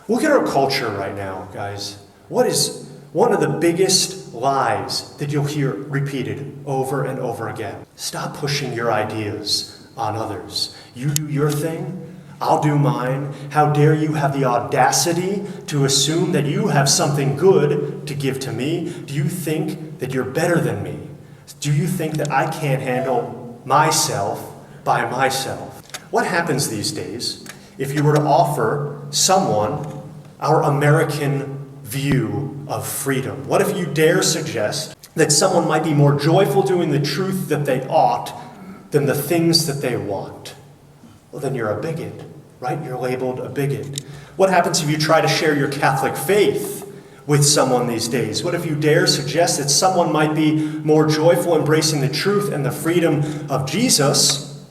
Look at our culture right now, guys. What is one of the biggest lies that you'll hear repeated over and over again? Stop pushing your ideas on others. You do your thing, I'll do mine. How dare you have the audacity to assume that you have something good to give to me? Do you think that you're better than me? Do you think that I can't handle myself by myself? What happens these days if you were to offer someone our American view of freedom? What if you dare suggest that someone might be more joyful doing the truth that they ought than the things that they want? Well, then you're a bigot, right? You're labeled a bigot. What happens if you try to share your Catholic faith with someone these days? What if you dare suggest that someone might be more joyful embracing the truth and the freedom of Jesus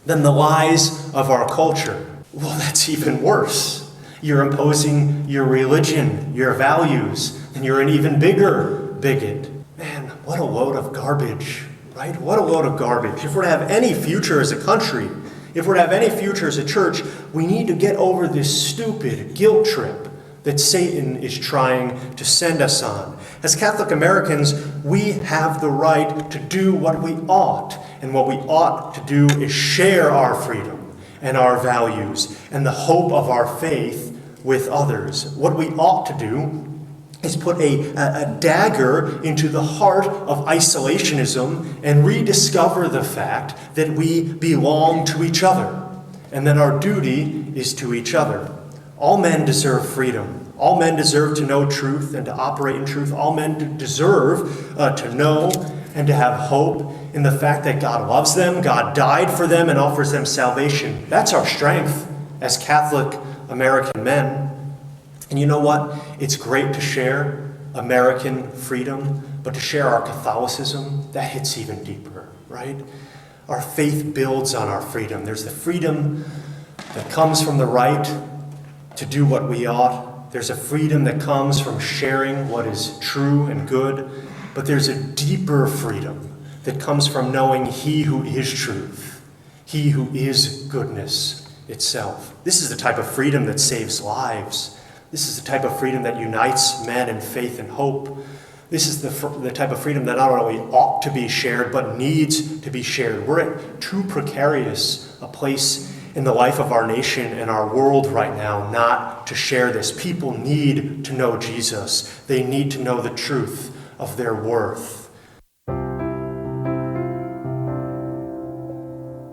than the lies of our culture? Well, that's even worse. You're imposing your religion, your values, and you're an even bigger bigot. Man, what a load of garbage, right? What a load of garbage. If we're to have any future as a country, if we're to have any future as a church, we need to get over this stupid guilt trip that Satan is trying to send us on. As Catholic Americans, we have the right to do what we ought. And what we ought to do is share our freedom and our values and the hope of our faith with others. What we ought to do is put a dagger into the heart of isolationism and rediscover the fact that we belong to each other and that our duty is to each other. All men deserve freedom. All men deserve to know truth and to operate in truth. All men deserve to know and to have hope in the fact that God loves them, God died for them, and offers them salvation. That's our strength as Catholic American men. And you know what? It's great to share American freedom, but to share our Catholicism, that hits even deeper, right? Our faith builds on our freedom. There's the freedom that comes from the right to do what we ought. There's a freedom that comes from sharing what is true and good. But there's a deeper freedom that comes from knowing He who is truth, He who is goodness itself. This is the type of freedom that saves lives. This is the type of freedom that unites men in faith and hope. This is the type of freedom that not only ought to be shared, but needs to be shared. We're at too precarious a place in the life of our nation and our world right now not to share this. People need to know Jesus. They need to know the truth of their worth.